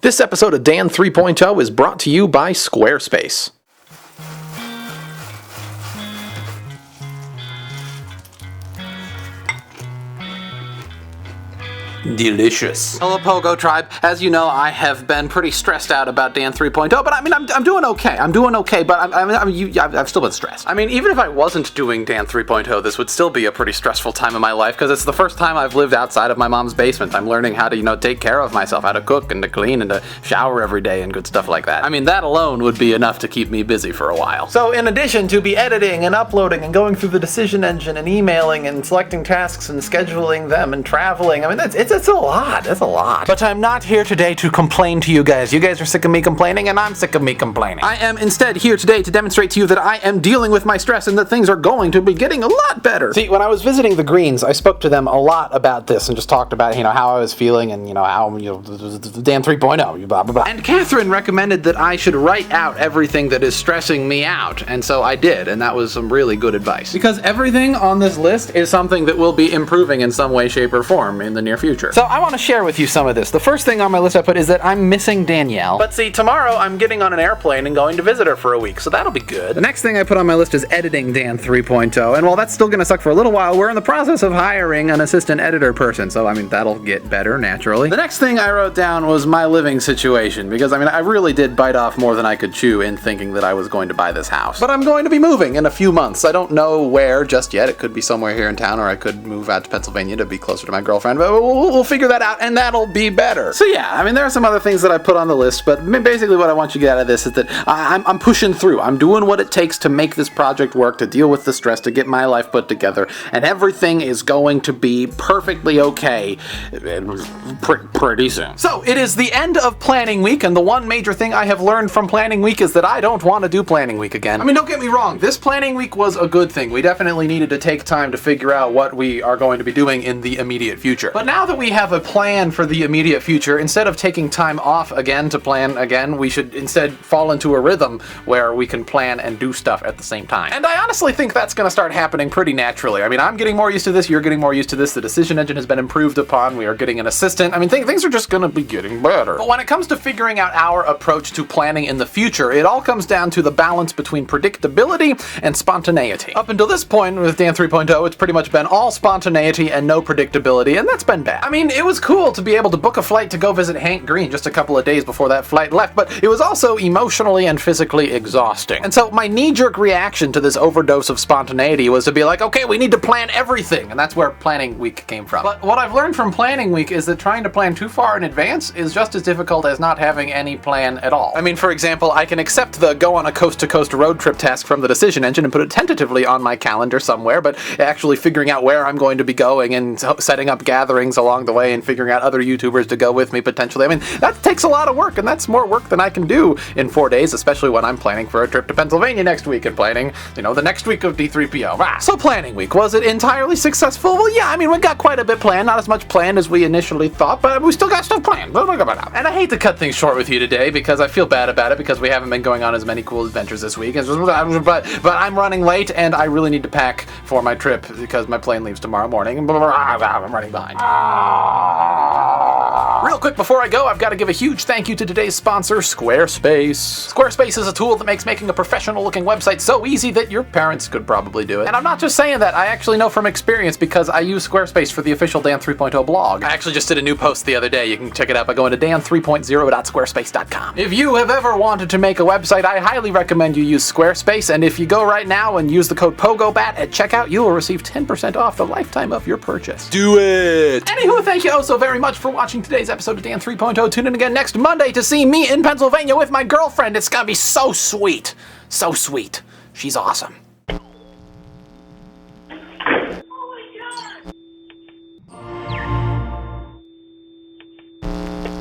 This episode of Dan 3.0 is brought to you by Squarespace. Delicious. Hello, Pogo Tribe. As you know, I have been pretty stressed out about Dan 3.0, but I mean, I'm doing okay. I'm doing okay, but I've still been stressed. I mean, even if I wasn't doing Dan 3.0, this would still be a pretty stressful time in my life, because it's the first time I've lived outside of my mom's basement. I'm learning how to, take care of myself, how to cook and to clean and to shower every day and good stuff like that. I mean, that alone would be enough to keep me busy for a while. So in addition to be editing and uploading and going through the decision engine and emailing and selecting tasks and scheduling them and traveling, I mean, it's a lot. That's a lot. But I'm not here today to complain to you guys. You guys are sick of me complaining, and I'm sick of me complaining. I am instead here today to demonstrate to you that I am dealing with my stress and that things are going to be getting a lot better. See, when I was visiting the Greens, I spoke to them a lot about this and just talked about, how I was feeling and, how, Dan 3.0, blah, blah, blah. And Catherine recommended that I should write out everything that is stressing me out, and so I did, and that was some really good advice. Because everything on this list is something that will be improving in some way, shape, or form in the near future. So I want to share with you some of this. The first thing on my list I put is that I'm missing Danielle. But see, tomorrow I'm getting on an airplane and going to visit her for a week, so that'll be good. The next thing I put on my list is editing Dan 3.0, and while that's still going to suck for a little while, we're in the process of hiring an assistant editor person, so that'll get better naturally. The next thing I wrote down was my living situation, because I really did bite off more than I could chew in thinking that I was going to buy this house. But I'm going to be moving in a few months. I don't know where just yet. It could be somewhere here in town, or I could move out to Pennsylvania to be closer to my girlfriend, but we'll figure that out, and that'll be better. So yeah, there are some other things that I put on the list, but basically what I want you to get out of this is that I'm pushing through. I'm doing what it takes to make this project work, to deal with the stress, to get my life put together, and everything is going to be perfectly okay pretty soon. So it is the end of planning week, and the one major thing I have learned from planning week is that I don't want to do planning week again. Don't get me wrong, this planning week was a good thing. We definitely needed to take time to figure out what we are going to be doing in the immediate future. But now that we have a plan for the immediate future, instead of taking time off again to plan again, we should instead fall into a rhythm where we can plan and do stuff at the same time. And I honestly think that's going to start happening pretty naturally. I'm getting more used to this, you're getting more used to this, the decision engine has been improved upon, we are getting an assistant. Things are just going to be getting better. But when it comes to figuring out our approach to planning in the future, it all comes down to the balance between predictability and spontaneity. Up until this point with Dan 3.0, it's pretty much been all spontaneity and no predictability, and that's been bad. It was cool to be able to book a flight to go visit Hank Green just a couple of days before that flight left, but it was also emotionally and physically exhausting. And so my knee-jerk reaction to this overdose of spontaneity was to be like, okay, we need to plan everything, and that's where planning week came from. But what I've learned from planning week is that trying to plan too far in advance is just as difficult as not having any plan at all. For example, I can accept the go on a coast-to-coast road trip task from the decision engine and put it tentatively on my calendar somewhere, but actually figuring out where I'm going to be going and setting up gatherings along the way and figuring out other YouTubers to go with me potentially. That takes a lot of work, and that's more work than I can do in 4 days, especially when I'm planning for a trip to Pennsylvania next week and planning, the next week of D3PO. So planning week, was it entirely successful? Well, yeah, we got quite a bit planned, not as much planned as we initially thought, but we still got stuff planned. And I hate to cut things short with you today because I feel bad about it because we haven't been going on as many cool adventures this week, but I'm running late and I really need to pack for my trip because my plane leaves tomorrow morning and I'm running behind. Real quick before I go, I've got to give a huge thank you to today's sponsor, Squarespace. Squarespace is a tool that makes making a professional-looking website so easy that your parents could probably do it. And I'm not just saying that, I actually know from experience because I use Squarespace for the official Dan 3.0 blog. I actually just did a new post the other day. You can check it out by going to dan3.0.squarespace.com. If you have ever wanted to make a website, I highly recommend you use Squarespace, and if you go right now and use the code POGOBAT at checkout, you will receive 10% off the lifetime of your purchase. Do it! Anywho, thank you so very much for watching today's episode of Dan 3.0. Tune in again next Monday to see me in Pennsylvania with my girlfriend. It's gonna be so sweet. So sweet. She's awesome.